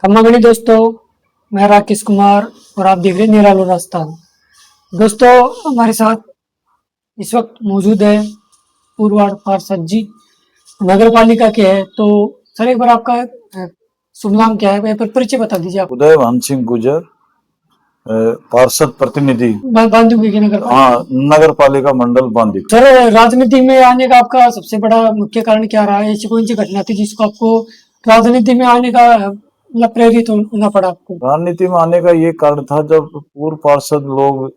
खम्मागणी दोस्तों, मैं राकेश कुमार और आप देख रहे हैं निरालो रास्ता। दोस्तों, हमारे साथ इस वक्त मौजूद है पूर्व वार्ड पार्षद जी नगर पालिका के हैं। तो सर, एक बार आपका शुभ नाम क्या है, पर परिचय बता दीजिए आप। उदय भान सिंह गुजर, पार्षद प्रतिनिधि, बांदीकुई की नगर पालिका। हाँ, नगर पालिका मंडल बांदीकुई। सर, राजनीति में आने का आपका सबसे बड़ा मुख्य कारण क्या रहा है? ऐसी कौन सी घटना थी जिसको आपको राजनीति में आने का मतलब प्रेरित होना पड़ा आपको? राजनीति में आने का ये कारण था, जब पूर्व पार्षद लोग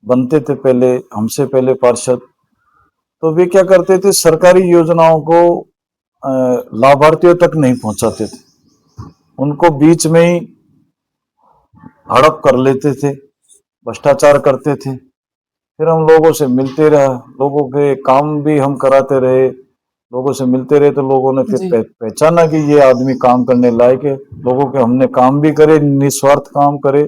बनते थे, पहले हमसे पहले पार्षद, तो वे क्या करते थे, सरकारी योजनाओं को लाभार्थियों तक नहीं पहुंचाते थे, उनको बीच में ही हड़प कर लेते थे, भ्रष्टाचार करते थे। फिर हम लोगों से मिलते रहा, लोगों के काम भी हम कराते रहे, लोगों से मिलते रहे, तो लोगों ने जी। फिर पहचाना कि ये आदमी काम करने लायक है। लोगों के हमने काम भी करे, निस्वार्थ काम करे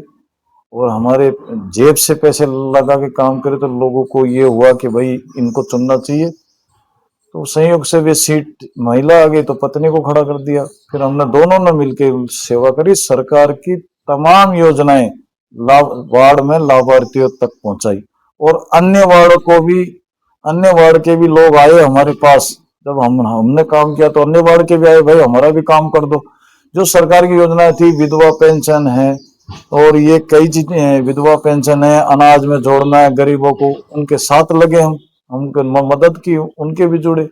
और हमारे जेब से पैसे लगा के काम करे, तो लोगों को ये हुआ कि भाई इनको चुनना चाहिए। तो संयोग से वे सीट महिला आ गई तो पत्नी को खड़ा कर दिया। फिर हमने दोनों ने मिलकर सेवा करी, सरकार की तमाम योजनाएं वार्ड में लाभार्थियों तक पहुंचाई और अन्य वार्ड के भी लोग आए हमारे पास। जब हमने काम किया तो अन्य वार्ड के भी आए, भाई हमारा भी काम कर दो। जो सरकार की योजनाएं थी, विधवा पेंशन है और ये कई चीजें हैं, विधवा पेंशन है, अनाज में जोड़ना है गरीबों को, उनके साथ लगे हमको मदद की, उनके भी जुड़े।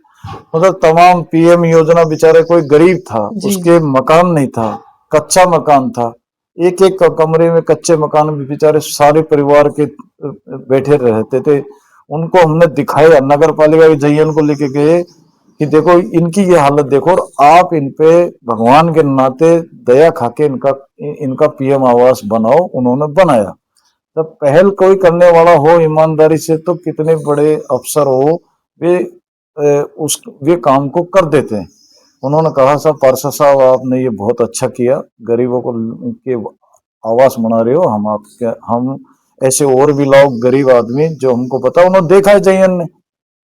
मतलब तमाम पीएम योजना, बेचारे कोई गरीब था, उसके मकान नहीं था, कच्चा मकान था, एक एक कमरे में कच्चे मकान में बेचारे सारे परिवार के बैठे रहते थे। उनको हमने दिखाया, नगर पालिका के जयन को लेके गए कि देखो इनकी ये हालत देखो, और आप इन पे भगवान के नाते दया खाके इनका पीएम आवास बनाओ। उन्होंने बनाया। जब पहल कोई करने वाला हो ईमानदारी से, तो कितने बड़े अफसर हो, वे वे काम को कर देते हैं। उन्होंने कहा, साहब पार्षद साहब, आपने ये बहुत अच्छा किया, गरीबों को के आवास बना रहे हो, हम ऐसे और भी लाओ गरीब आदमी जो हमको पता। उन्होंने देखा है, जयन ने,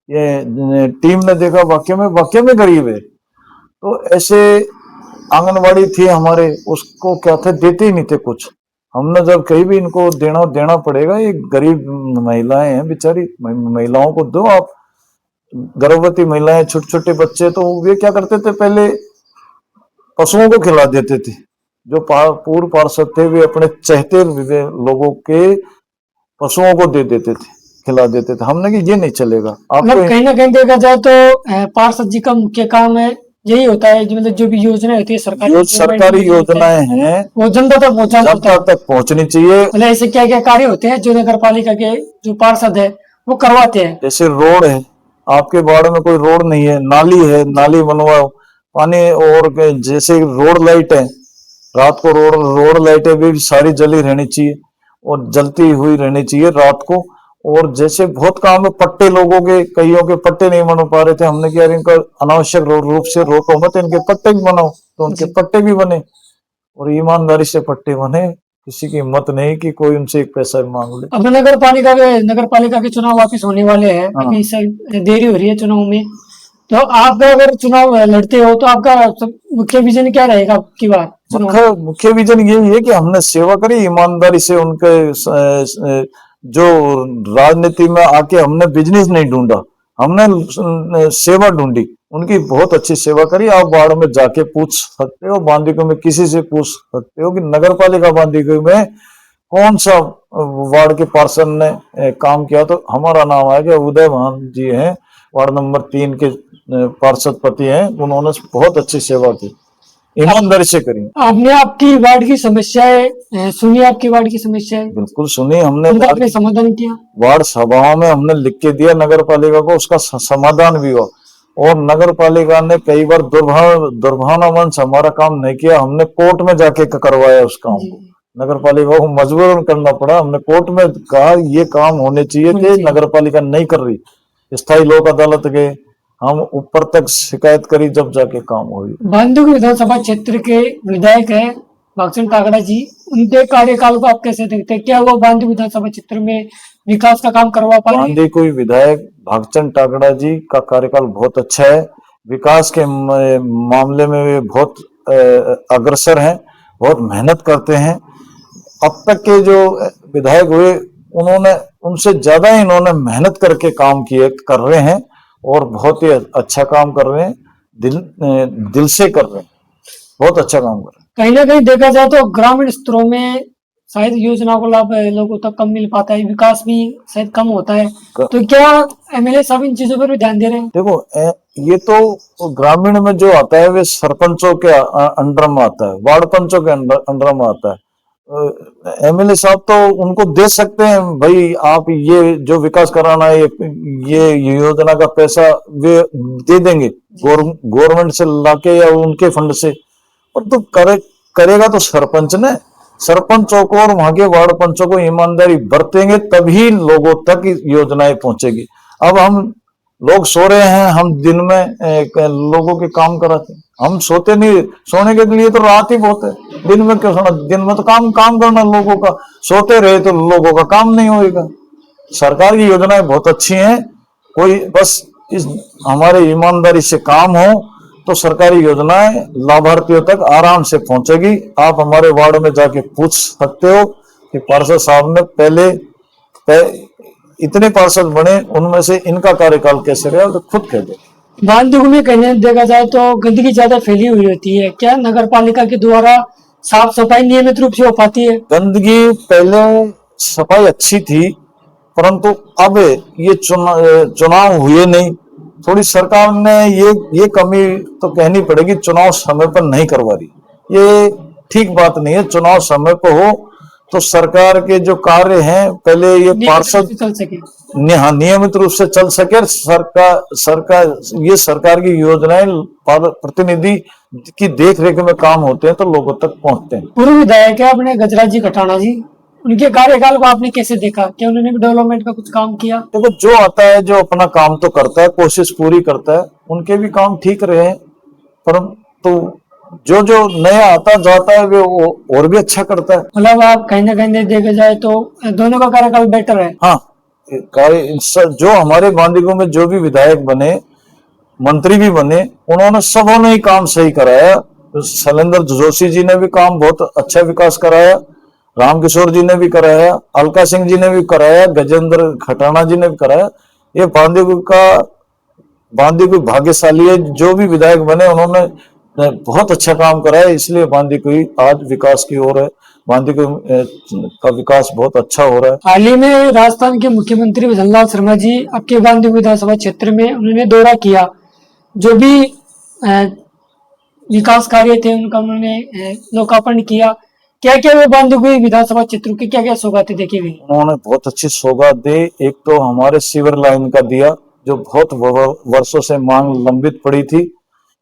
ये टीम ने देखा, वाक्य में गरीब है। तो ऐसे आंगनवाड़ी थी हमारे, उसको क्या थे, देते ही नहीं थे कुछ। हमने जब कहीं भी इनको देना पड़ेगा, ये गरीब महिलाएं हैं बेचारी, महिलाओं को दो आप। गर्भवती महिलाएं, छोटे छोटे बच्चे, तो वे क्या करते थे, पहले पशुओं को खिला देते थे। जो पूर्व पार्षद थे, वे अपने चहते लोगों के पशुओं को दे देते थे, खिला देते थे। हमने कि ये नहीं चलेगा। मतलब कहीं ना कहीं देखा जाए तो पार्षद जी का मुख्य काम है, यही होता है, जो मतलब जो भी योजना होती है सरकारी योजनाएं हैं, वो जनता तक पहुंचनी चाहिए। मतलब ऐसे क्या क्या कार्य होते हैं जो नगर पालिका के जो पार्षद है वो करवाते हैं? जैसे रोड है, आपके वार्ड में कोई रोड नहीं है, नाली है, नाली बनवाओ, पानी। और जैसे रोड लाइट है, रात को रोड लाइटें भी सारी जली रहनी चाहिए और जलती हुई रहनी चाहिए रात को। और जैसे बहुत काम है, पट्टे, लोगों के कईयों के पट्टे नहीं बन पा रहे थे, हमने किया इनका अनावश्यक रूप से रोको मत, इनके पट्टे भी बनाओ, तो उनके पट्टे भी बने और ईमानदारी से पट्टे बने। किसी की हिम्मत नहीं कि कोई उनसे एक पैसा भी मांग ले। अब नगर पालिका के चुनाव वापिस होने वाले हैं। अभी देरी हो रही है चुनाव में, तो आप अगर चुनाव लड़ते हो तो आपका मुख्य विजन क्या रहेगा आपकी बार? मुख्य विजन यही है कि हमने सेवा करी ईमानदारी से। उनके जो राजनीति में आके हमने बिजनेस नहीं ढूंढा, हमने सेवा ढूंढी, उनकी बहुत अच्छी सेवा करी। आप वार्ड में जाके पूछ सकते हो, बांदीकुई में किसी से पूछ सकते हो कि नगर पालिका बांदीकुई में कौन सा वार्ड के पार्षद ने काम किया, तो हमारा नाम आएगा। उदय भान जी हैं, वार्ड नंबर 3 के पार्षद पति हैं, उन्होंने बहुत अच्छी सेवा की, ईमानदारी से करी। आपने आपकी वार्ड की समस्याएं सुनी? आपकी वार्ड की समस्याएं बिल्कुल सुनी हमने, आपने समाधान किया? वार्ड सभाओं में हमने लिख के दिया नगर पालिका को, उसका समाधान भी हुआ। और नगर पालिका ने कई बार दुर्भावनावंश हमारा काम नहीं किया, हमने कोर्ट में जाके करवाया उस काम को। नगर पालिका को मजबूरन करना पड़ा, हमने कोर्ट में कहा ये काम होने चाहिए थे, नगर पालिका नहीं कर रही। स्थायी लोक अदालत गए, हम ऊपर तक शिकायत करी, जब जाके काम हुई। बांदीकुई विधानसभा क्षेत्र के विधायक है भागचंद टाकड़ा जी, उनके कार्यकाल को आप कैसे देखते हैं? क्या वो बांदीकुई विधानसभा क्षेत्र में विकास का काम करवा पाए? बांदीकुई विधायक भागचंद टाकड़ा जी का कार्यकाल बहुत अच्छा है, विकास के मामले में वे बहुत अग्रसर हैं बहुत मेहनत करते हैं। अब तक के जो विधायक हुए उन्होंने उनसे ज्यादा ही इन्होंने मेहनत करके काम किए कर रहे हैं और बहुत ही अच्छा काम कर रहे हैं। दिल से कर रहे हैं, बहुत अच्छा काम कर रहे हैं। कहीं ना कहीं देखा जाए तो ग्रामीण स्तरों में शायद योजना को लाभ लोगों तक कम मिल पाता है, विकास भी शायद कम होता है। तो क्या एमएलए साहब इन चीजों पर भी ध्यान दे रहे हैं? देखो ये तो ग्रामीण में जो आता है वे सरपंचों के अंडर में आता है, वार्ड पंचों के अंडर में आता है। एमएलए साहब तो उनको दे सकते हैं, भाई आप ये जो विकास कराना है ये योजना का पैसा वे दे देंगे गवर्नमेंट से लाके या उनके फंड से। और तो करेगा तो सरपंच ने, सरपंचों को और वहां के वार्ड पंचों को ईमानदारी बरतेंगे तभी लोगों तक योजनाएं पहुंचेगी। अब हम लोग सो रहे हैं, हम दिन में लोगों के काम कराते हैं, हम सोते नहीं। सोने के लिए तो रात ही बहुत है, दिन में क्यों सोना? दिन में तो काम करना लोगों का, सोते रहे तो लोगों का काम नहीं होगा। सरकार की योजनाएं बहुत अच्छी हैं, कोई बस इस हमारे ईमानदारी से काम हो तो सरकारी योजनाएं लाभार्थियों तक आराम से पहुंचेगी। आप हमारे वार्ड में जाके पूछ सकते हो कि पार्षद साहब ने पहले इतने पार्षद बने, उनमें से इनका कार्यकाल कैसे रहा, तो खुद कह दे। बांधुग में कहीं देखा जाए तो गंदगी ज्यादा फैली हुई होती है, क्या नगर पालिका के द्वारा साफ सफाई नियमित रूप से हो पाती है? गंदगी पहले सफाई अच्छी थी, परंतु अब ये चुनाव हुए नहीं, थोड़ी सरकार ने ये कमी तो कहनी पड़ेगी, चुनाव समय पर नहीं करवा रही। ये ठीक बात नहीं है। चुनाव समय पर हो तो सरकार के जो कार्य हैं पहले ये पार्षद चल सके, नियमित रूप से चल सके। सरकार की योजनाएं प्रतिनिधि की देख रेख में काम होते हैं तो लोगों तक पहुंचते हैं। पूर्व विधायक है अपने गजराज जी खटाना जी, उनके कार्यकाल को आपने कैसे देखा? क्या उन्होंने भी डेवलपमेंट का कुछ काम किया? देखो जो आता है, जो अपना काम तो करता है, कोशिश पूरी करता है, उनके भी काम ठीक रहे, परंतु जो नया आता जाता है वो और भी अच्छा करता है। मतलब आप कहीं ना कहीं देखा जाए तो दोनों का कार्यकाल बेटर है। हाँ, जो हमारे बांदीगो में जो भी विधायक बने, मंत्री भी बने, उन्होंने सबों ने ही काम सही कराया। शैलेंद्र जोशी जी ने भी काम बहुत अच्छा विकास कराया, रामकिशोर जी ने भी कराया, अलका सिंह जी ने भी कराया, गजेंद्र खटाना जी ने भी कराया। ये बांदीगो भाग्यशाली है, जो भी विधायक बने उन्होंने बहुत अच्छा काम कराया, इसलिए बांदीगो आज विकास की ओर है। बांदीगो का विकास बहुत अच्छा हो रहा है। हाल ही में राजस्थान के मुख्यमंत्री भजनलाल शर्मा जी आपके बांदीगो विधानसभा क्षेत्र में उन्होंने दौरा किया, जो भी विकास कार्य थे उनका उन्होंने लोकार्पण किया। क्या क्या वो बांदीगो विधानसभा क्षेत्र की क्या क्या सौगातें देखी गई? उन्होंने बहुत अच्छी सौगात दी। एक तो हमारे सीवर लाइन का दिया, जो बहुत वर्षों से मांग लंबित पड़ी थी।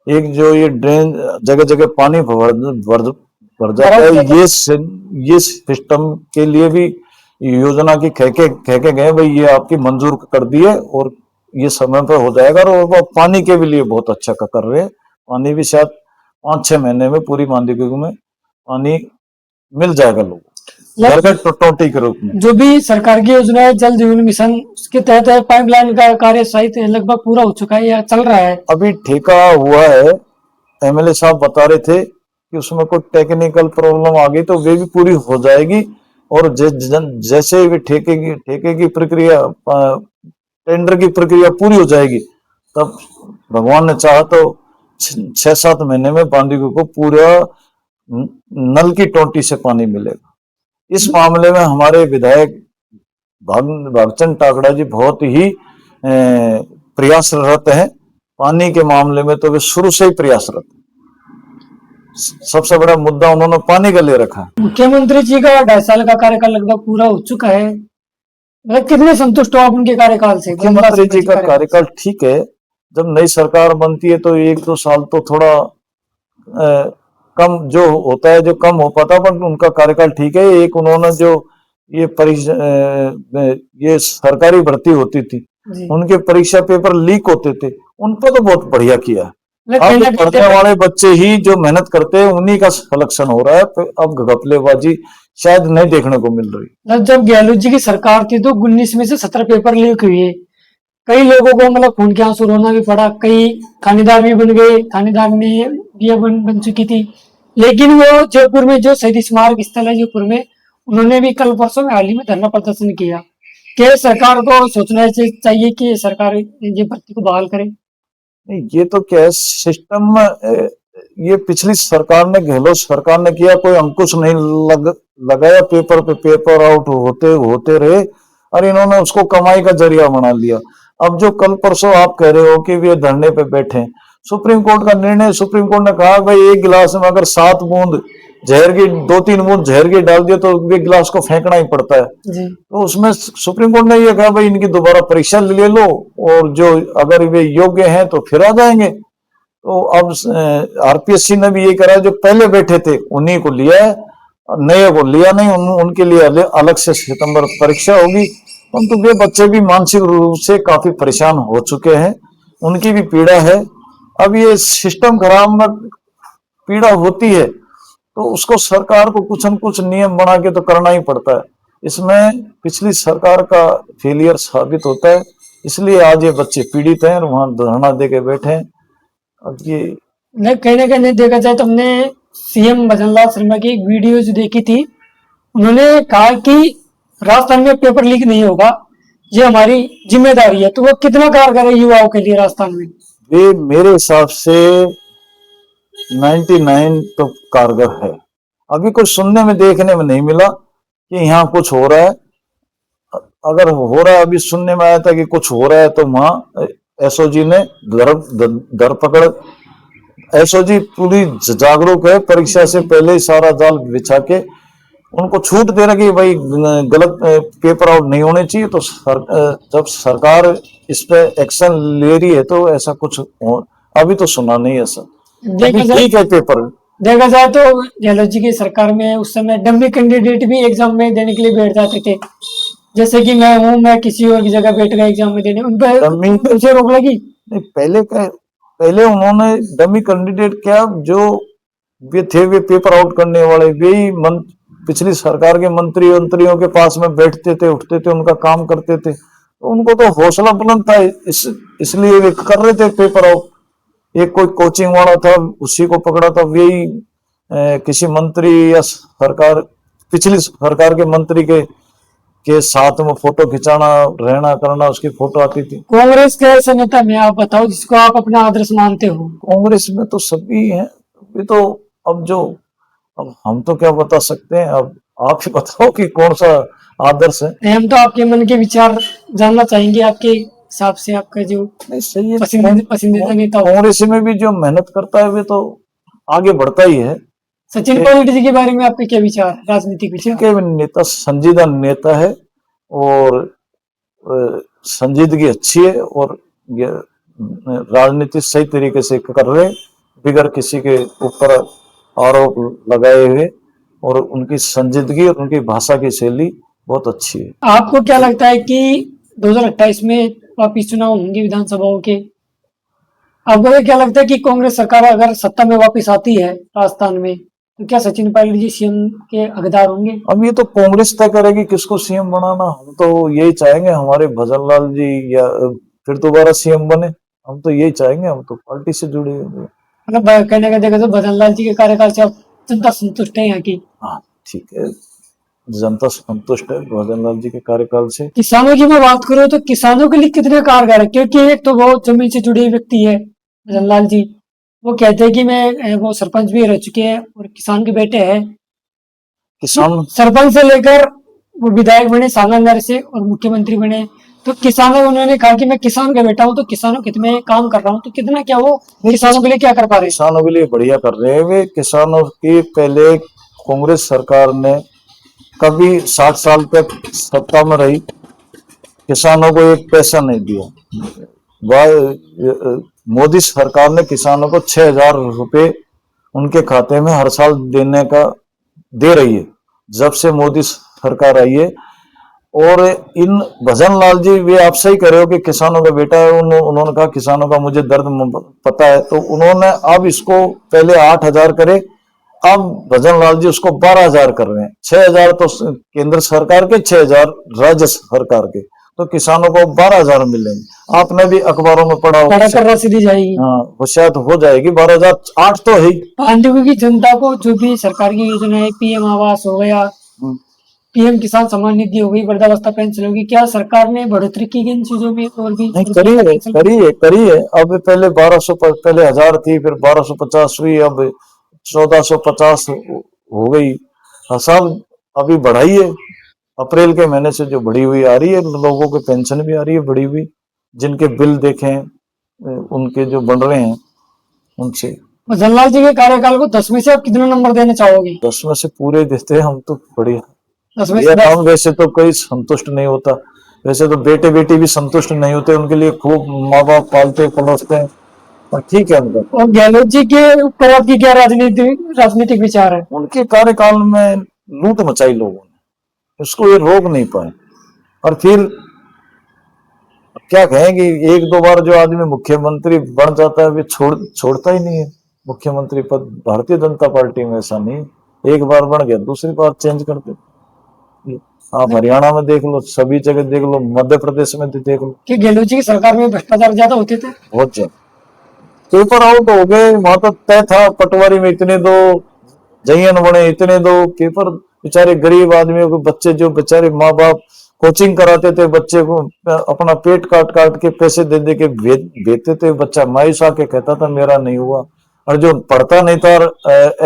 एक जो ये ड्रेन जगह जगह पानी भर जाता है, ये सिस्टम के लिए भी योजना की कह के गए, भाई ये आपकी मंजूर कर दी है और ये समय पर हो जाएगा। और वो पानी के भी लिए बहुत अच्छा कर रहे हैं। पानी भी शायद 5-6 महीने में पूरी बांदीगो में पानी मिल जाएगा लोगों को टोटी के रूप में। जो भी सरकार की योजना है जल जीवन मिशन, उसके तहत पाइपलाइन का कार्य शायद लगभग पूरा हो चुका है या चल रहा है? अभी ठेका हुआ है। एमएलए साहब बता रहे थे कि उसमें कोई टेक्निकल प्रॉब्लम आ गई तो वे भी पूरी हो जाएगी। और जैसे भी ठेके की प्रक्रिया, टेंडर की प्रक्रिया पूरी हो जाएगी, तब भगवान ने चाहा तो 6-7 महीने में बांदीगो को पूरा नल की टोटी से पानी मिलेगा। इस मामले में हमारे विधायक भागचंद टाकड़ा जी बहुत ही प्रयासरत है। पानी के मामले में तो वे शुरू से ही प्रयासरत है। सबसे बड़ा मुद्दा उन्होंने पानी का ले रखा है। मुख्यमंत्री जी का 2.5 साल का कार्यकाल लगभग पूरा हो चुका है, मतलब कितने संतुष्ट हो आप उनके कार्यकाल से? मुख्यमंत्री जी का कार्यकाल ठीक है। जब नई सरकार बनती है तो 1-2 साल तो थोड़ा कम जो होता है, जो कम हो पाता, पर उनका कार्यकाल ठीक है। एक उन्होंने जो ये सरकारी भर्ती होती थी, उनके परीक्षा पेपर लीक होते थे, उन पर तो बहुत बढ़िया किया। अब पढ़ने वाले बच्चे ही जो मेहनत करते हैं उन्हीं का सिलेक्शन हो रहा है। अब घपलेबाजी शायद नहीं देखने को मिल रही। जब गहलोत जी की सरकार थी तो 19 में से 17 पेपर लीक हुए, कई लोगों को मतलब खून के आंसू रोना भी पड़ा, कई थानेदार भी बन गए, थानेदार में भी बन चुकी थी। लेकिन वो जयपुर में जो शहीद स्मारक स्थल है जयपुर में, उन्होंने भी कल परसों में हाल ही में धरना प्रदर्शन किया कि सरकार को सोचना चाहिए कि सरकार ये भर्ती को बहाल करे। नहीं, ये तो क्या है सिस्टम, ये पिछली सरकार ने, गहलोत सरकार ने किया, कोई अंकुश नहीं लगाया, पेपर पे पेपर आउट होते होते रहे और इन्होंने उसको कमाई का जरिया बना लिया। अब जो कल परसों आप कह रहे हो कि वे धरने पे बैठे हैं, सुप्रीम कोर्ट का निर्णय, सुप्रीम कोर्ट ने कहा भाई एक गिलास में अगर 7 बूंद जहर की, 2-3 बूंद जहर की डाल दिए तो वे गिलास को फेंकना ही पड़ता है। जी। तो उसमें सुप्रीम कोर्ट ने ये कहा भाई इनकी दोबारा परीक्षा ले लो और जो अगर वे योग्य हैं तो फिर आ जाएंगे। तो अब आरपीएससी ने भी ये करा, जो पहले बैठे थे उन्हीं को लिया है, नए को लिया नहीं। उनके लिए अलग से सितंबर परीक्षा होगी। परंतु वे बच्चे भी मानसिक रूप से काफी परेशान हो चुके हैं, उनकी भी पीड़ा है। अब ये सिस्टम खराब में पीड़ा होती है तो उसको सरकार को कुछ न कुछ नियम बना के तो करना ही पड़ता है। इसमें पिछली सरकार का फेलियर साबित होता है, इसलिए आज ये बच्चे पीड़ित हैं और वहां धरना दे के बैठे हैं। अब ये कहीं ना कहीं देखा जाए तो हमने सीएम भजनलाल शर्मा की एक वीडियो जो देखी थी, उन्होंने कहा कि राजस्थान में पेपर लीक नहीं होगा, ये हमारी जिम्मेदारी है। तो वो कितना कारगर है युवाओं के लिए राजस्थान में? वे मेरे हिसाब से 99 तो कारगर है। अभी कुछ सुनने में देखने में नहीं मिला कि यहाँ कुछ हो रहा है। अगर हो रहा है, अभी सुनने में आया था कि कुछ हो रहा है, तो वहां एसओजी ने धरपकड़, एसओजी पूरी जागरूक है, परीक्षा से पहले ही सारा जाल बिछा के उनको छूट दे रखी है भाई गलत पेपर आउट नहीं होने चाहिए। तो जब सरकार इस पे एक्शन ले रही है तो ऐसा कुछ अभी तो सुना नहीं ऐसा। ठीक है, पेपर देखा जाए तो गहलोत जी की सरकार में उस समय डम्मी कैंडिडेट भी एग्जाम में देने के लिए बैठ जाते थे, जैसे कि मैं हूँ, मैं किसी और की जगह बैठ गया एग्जाम में देने, उन पर से रोक लगी। नहीं, पहले उन्होंने डमी कैंडिडेट क्या, जो वे थे वे पेपर आउट करने वाले, वे ही पिछली सरकार के मंत्रियों के पास में बैठते थे, उठते थे, उनका काम करते थे। तो उनको तो हौसला बुलंद था, इसलिए वे कर रहे थे पेपर आउट। एक कोई कोचिंग वाला था, उसी को पकड़ा था, वे ही किसी मंत्री या सरकार, पिछली सरकार के मंत्री के साथ में फोटो खिंचाना, रहना करना, उसकी फोटो आती थी। कांग्रेस के ऐसे नेता में आप बताओ जिसको आप अपना आदर्श मानते हो? कांग्रेस में तो सभी हैं, ये तो अब हम तो क्या बता सकते हैं, अब आप ही बताओ कि कौन सा आदर्श है। हम तो आपके मन के विचार जानना चाहेंगे, आपके हिसाब से आपका जो सही है, पसंदीदा नेता। कांग्रेस में भी जो मेहनत करता है वे तो आगे बढ़ता ही है। सचिन पायलट जी के बारे में आपके क्या विचार, राजनीतिक विचार? के नेता संजीदा नेता है और संजीदगी अच्छी है और राजनीति सही तरीके से कर रहे, बिगड़ किसी के ऊपर आरोप लगाए हुए, और उनकी संजीदगी और उनकी भाषा की शैली बहुत अच्छी है। आपको क्या लगता है कि 2028 में वापिस चुनाव होंगे विधानसभाओं के? आपको क्या लगता है कि कांग्रेस सरकार अगर सत्ता में वापस आती है राजस्थान में, तो क्या सचिन पायलट जी सीएम के हकदार होंगे? अब ये तो कांग्रेस तय करेगी किसको सीएम बनाना। हम तो यही चाहेंगे हमारे भजनलाल जी या फिर दोबारा सीएम बने, हम तो यही चाहेंगे, हम तो पार्टी से जुड़े हुए। मतलब कहने का देखा तो भजनलाल जी के कार्यकाल से आप जनता संतुष्ट है यहाँ की? हाँ ठीक है, जनता संतुष्ट है भजनलाल जी के कार्यकाल से। किसानों की मैं बात करूँ तो किसानों के लिए कितने कारगर है, क्योंकि एक तो वो जमीन से जुड़े व्यक्ति है भजनलाल जी, वो कहते हैं कि मैं वो सरपंच भी रह चुके हैं और किसान के बेटे हैं। किसान सरपंच से लेकर वो विधायक बने सांगलदार से और मुख्यमंत्री बने, तो किसानों, उन्होंने कहा कि मैं किसान का बेटा हूँ तो किसानों के मैं काम कर रहा हूँ, तो कितना क्या वो किसानों के लिए क्या कर पा रहे हैं? किसानों के लिए बढ़िया कर रहे हैं वे। किसानों की पहले कांग्रेस सरकार ने कभी 60 साल तक सत्ता में रही, किसानों को एक पैसा नहीं दिया। मोदी सरकार ने किसानों को 6,000 रुपए उनके खाते में हर साल देने का दे रही है जब से मोदी सरकार आई है। और इन भजनलाल जी, वे आप सही कर रहे हो कि किसानों का बेटा है, उन्होंने कहा किसानों का मुझे दर्द पता है, तो उन्होंने अब इसको पहले 8,000 करे, अब भजनलाल जी उसको 12,000 कर रहे हैं। 6,000 तो केंद्र सरकार के, 6,000 राज्य सरकार के, तो किसानों को 12,000 मिलेंगे। आपने भी अखबारों में पढ़ा बड़ा होगा। कर राशि दी जाएगी। हाँ, वो शायद हो जाएगी 12,000, 8 तो है ही। बांधवों की जनता को जो भी सरकार की योजना है, पीएम आवास हो गया, हम्म। पीएम किसान सम्मान निधि हो गई, वृद्धावस्था पेंशन होगी, क्या सरकार ने बढ़ोतरी की इन चीजों में और भी? नहीं, करी है। अब पहले 1200, पहले 1000 थी, फिर 1250 हुई, अब 1450 हो गई। हाँ, सब अभी बढ़ाई है। अप्रैल के महीने से जो बढ़ी हुई आ रही है, लोगों को पेंशन भी आ रही है बढ़ी हुई। जिनके बिल देखें उनके जो बन रहे हैं उनसे। जवाहरलाल जी के कार्यकाल को 10 में से आप कितना नंबर देना चाहोगे? 10 में से पूरे देते हैं हम तो, बढ़िया। 10 में ये से 10। काम वैसे तो कोई संतुष्ट नहीं होता, वैसे तो बेटे बेटी भी संतुष्ट नहीं होते, उनके लिए खूब माँ बाप पालते पलोसते हैं, पर ठीक है उनका। और गहलोत जी के ऊपर आपकी क्या राजनीतिक विचार है? उनके कार्यकाल में लूट मचाई लोगों ने, उसको ये रोक नहीं पाए। और फिर क्या कहेंगे, एक दो बार जो आदमी मुख्यमंत्री बन जाता है वे छोड़ता ही नहीं है मुख्यमंत्री पद। भारतीय जनता पार्टी में ऐसा नहीं, एक बार बन गया दूसरी बार चेंज कर देते। आप हरियाणा में देख लो, सभी जगह देख लो, मध्य प्रदेश में देख लो। कि गहलोत जी की सरकार में भ्रष्टाचार ज्यादा होते थे? बहुत ज्यादा पेपर आउट हो गए, वहां तो तय था पटवारी में इतने दो, जयन बने इतने दो। पेपर बेचारे गरीब आदमियों के बच्चे, जो बेचारे माँ बाप कोचिंग कराते थे बच्चे को, अपना पेट काट काट के पैसे दे दे के भेजते थे, बच्चा मायूस आके कहता था मेरा नहीं हुआ। और जो पढ़ता नहीं था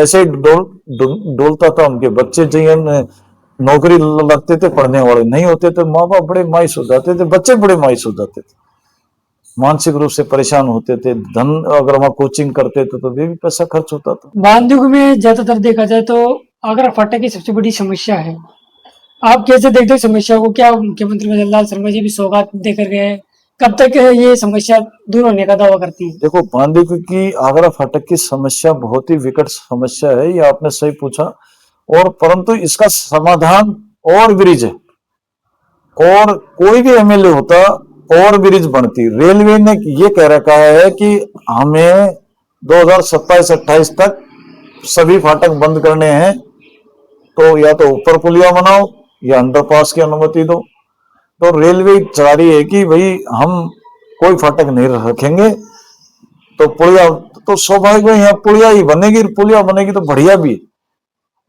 ऐसे डोलता था, उनके बच्चे जयन नौकरी लगते थे, पढ़ने वाले नहीं होते थे, माँ बाप बड़े मायूस हो जाते थे, बच्चे बड़े मायूस हो जाते थे, मानसिक रूप से परेशान होते थे। धन अगर वहां कोचिंग करते थे तो भी पैसा खर्च होता था। बांधवों में ज्यादातर देखा जाए तो आगरा फाटक की सबसे बड़ी समस्या है। आप कैसे देखते हो समस्या को? क्या मुख्यमंत्री मदनलाल शर्मा जी भी सौगात देकर गए? कब तक ये समस्या दूर होने का दावा करती है? देखो, बांधवों की आगरा फाटक की समस्या बहुत ही विकट समस्या है, ये आपने सही पूछा। और परंतु इसका समाधान और ब्रिज है, और कोई भी एमएलए होता और ब्रिज बनती। रेलवे ने ये कह रखा है कि हमें 2027-28 तक सभी फाटक बंद करने हैं, तो या तो ऊपर पुलिया बनाओ या अंडरपास की अनुमति दो। तो रेलवे चाह रही है कि भाई हम कोई फाटक नहीं रखेंगे, तो पुलिया तो स्वाभाविक है, यहाँ पुलिया ही बनेगी। पुलिया बनेगी तो बढ़िया भी,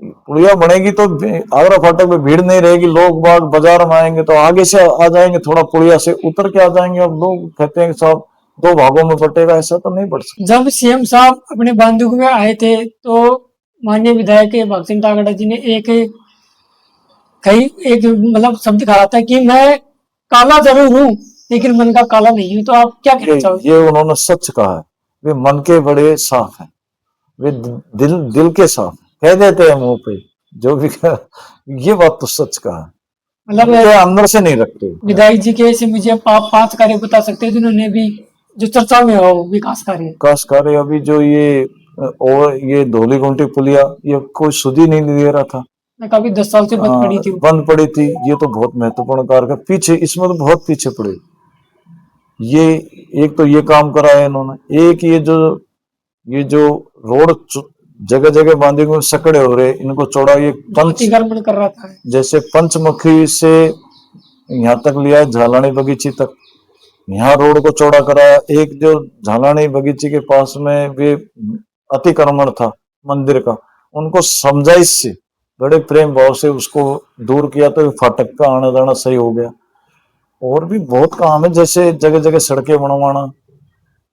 पुलिया बनेगी तो आगरा फाटक पे भीड़ नहीं रहेगी, लोग बाग बाजार में आएंगे तो आगे से आ जाएंगे, थोड़ा पुलिया से उतर के आ जाएंगे। अब लोग कहते हैं कि साहब दो भागों में बटेगा, ऐसा तो नहीं बढ़ सकता। जब सीएम साहब अपने बांधवों में आए थे तो माननीय विधायक भगत तागड़ा जी ने एक मतलब शब्द कहा था कि मैं काला जरूर हूँ लेकिन मन का काला नहीं हूँ। तो आप क्या कहना चाहोगे? ये उन्होंने सच कहा है, वे मन के बड़े साफ हैं, वे दिल के साफ कह देते हैं मुंह पे जो भी ये बात तो सच कहा है, मतलब अंदर से नहीं रखते। विधायक जी के ऐसे मुझे आप 5 कार्य बता सकते हैं जिन्होंने भी जो चर्चा में हो विकास कार्य? अभी जो ये धौली गुंटी पुलिया, ये कोई सुध ही नहीं दे रहा था, काफी 10 साल से बंद पड़ी थी। ये तो बहुत महत्वपूर्ण कार्य है। पीछे इसमें तो बहुत पीछे पड़े। ये एक तो ये काम करा है इन्होंने, एक ये जो रोड जगह जगह बांधे हुए सकड़े हो रहे, इनको चौड़ा ये पंचीकरण कर रहा था, जैसे पंचमुखी से यहाँ तक लिया है झालानी बगीची तक, यहाँ रोड को चौड़ा कराया। एक जो झालानी बगीचे के पास में वे अतिक्रमण था मंदिर का, उनको समझाइश से बड़े प्रेम भाव से उसको दूर किया, तो फाटक का आना जाना सही हो गया। और भी बहुत काम है, जैसे जगह जगह सड़कें बनवाना,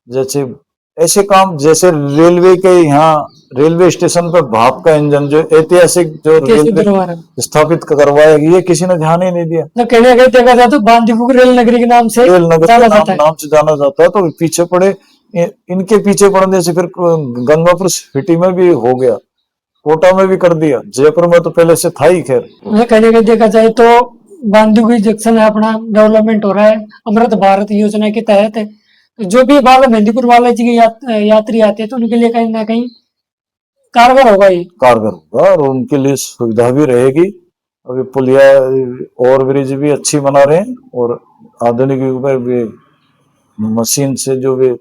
जैसे ऐसे काम, जैसे रेलवे के यहाँ रेलवे स्टेशन पर भाप का इंजन जो ऐतिहासिक जो रेलवे स्थापित करवाया, ये किसी ने ध्यान ही नहीं दिया। तो कहने गए देखा जाए तो बांदीपुर रेल नगरी के नाम से नाम से जाना जाता है, तो पीछे पड़े, इनके पीछे पड़ने से फिर गंगापुर सिटी में भी हो गया, कोटा में भी कर दिया, जयपुर में तो पहले से था ही। खैर कहने गए देखा जाए तो बांदीपुर जंक्शन है अपना डेवलपमेंट हो रहा है अमृत भारत योजना के तहत। जो भी बाला मेहंदीपुर वाले जी के यात्री आते हैं तो उनके लिए कहीं ना कहीं कारगर होगा, ये कारगर होगा और उनके लिए सुविधा भी रहेगी। अभी पुलिया और ब्रिज भी अच्छी बना रहे हैं, और आधुनिक युग में भी मशीन से जो वे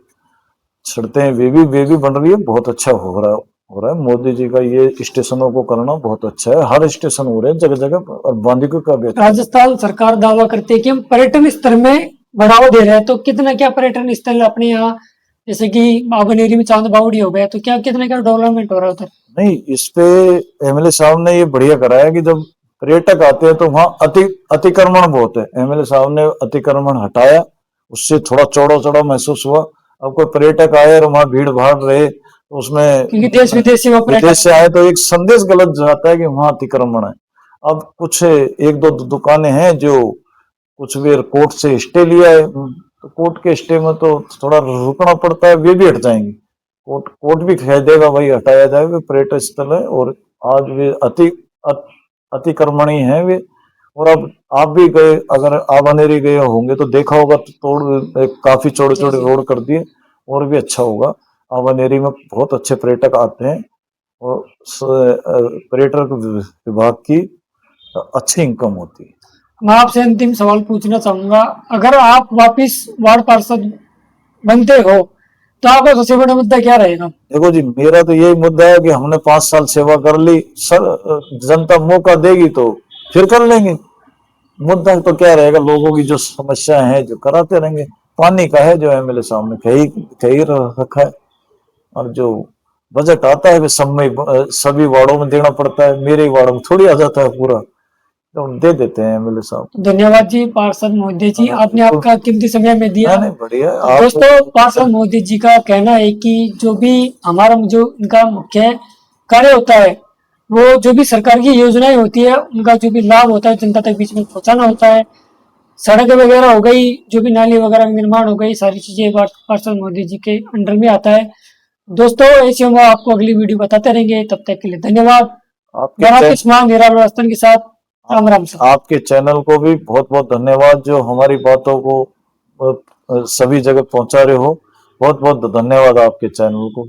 छड़ते हैं वे भी बन रही है, बहुत अच्छा हो रहा है। मोदी जी का ये स्टेशनों को करना बहुत अच्छा है, हर स्टेशन हो रहे हैं जगह जगह, और बांदीकुई का भी अच्छा है। राजस्थान सरकार दावा करती है कि हम पर्यटन स्थल में बढ़ावा दे रहे हैं, तो कितना क्या पर्यटन स्थल अपने यहाँ, जैसे कि बाबनेरी में चांद बावड़ी हो गया, तो क्या कितना क्या डेवलपमेंट हो रहा है उधर? नहीं, इस पे एमएलए साहब ने ये बढ़िया करा है कि जब पर्यटक आते हैं तो वहां अतिक्रमण बहुत है। एमएलए साहब ने अतिक्रमण हटाया, उससे थोड़ा चौड़ा चौड़ा महसूस हुआ। अब कोई पर्यटक आए और वहां भीड़ भाड़ रहे तो उसमें क्योंकि देश विदेश से वो विदेश पर्यटक से आए तो एक संदेश गलत जाता है कि वहां अतिक्रमण है। अब कुछ एक दो दुकानें हैं जो कुछ भी कोर्ट से स्टे लिया है, तो कोर्ट के स्टे में तो थोड़ा रुकना पड़ता है, वे भी हट जाएंगे। कोर्ट भी कह देगा भाई हटाया जाए, वे पर्यटन स्थल है और आज वे अतिक्रमणी है वे। और अब आप भी गए, अगर आप अंधेरी गए होंगे तो देखा होगा, तो काफी चौड़े चौड़े रोड कर दिए, और भी अच्छा होगा। अब अंधेरी में बहुत अच्छे पर्यटक आते हैं और पर्यटक विभाग की अच्छी इनकम होती है। मैं आपसे अंतिम सवाल पूछना चाहूंगा, अगर आप वापिस वार्ड पार्षद बनते हो तो आपका सबसे बड़ा मुद्दा क्या रहेगा? देखो जी, मेरा तो यही मुद्दा है कि हमने 5 साल सेवा कर ली, सर जनता मौका देगी तो फिर कर लेंगे। मुद्दा तो क्या रहेगा, लोगों की जो समस्या है जो कराते रहेंगे। पानी का है जो एमएलए साहब ने कही रखा है, और जो बजट आता है वे सभी वार्डों में देना पड़ता है, मेरे वार्ड में थोड़ी आ जाता है पूरा, तो हम दे देते हैं एमएलए साहब। धन्यवाद जी पार्षद महोदय जी, आपने आपका कीमती समय में दिया। नहीं बढ़िया दोस्तों, पार्षद महोदय जी का कहना है कि जो भी हमारा जो इनका मुख्य कार्य होता है, वो जो भी सरकार की योजनाएं होती है उनका जो भी लाभ होता है जनता तक बीच में पहुंचाना होता है। सड़क वगैरह हो गई, जो भी नाली वगैरह का निर्माण हो गई, सारी चीजें पार्षद मोदी जी के अंडर में आता है। दोस्तों, ऐसे हम आपको अगली वीडियो बताते रहेंगे, तब तक के लिए धन्यवाद। राजस्थान के साथ राम राम सर। आपके चैनल को भी बहुत बहुत धन्यवाद, जो हमारी बातों को सभी जगह पहुंचा रहे हो। बहुत बहुत धन्यवाद आपके चैनल को।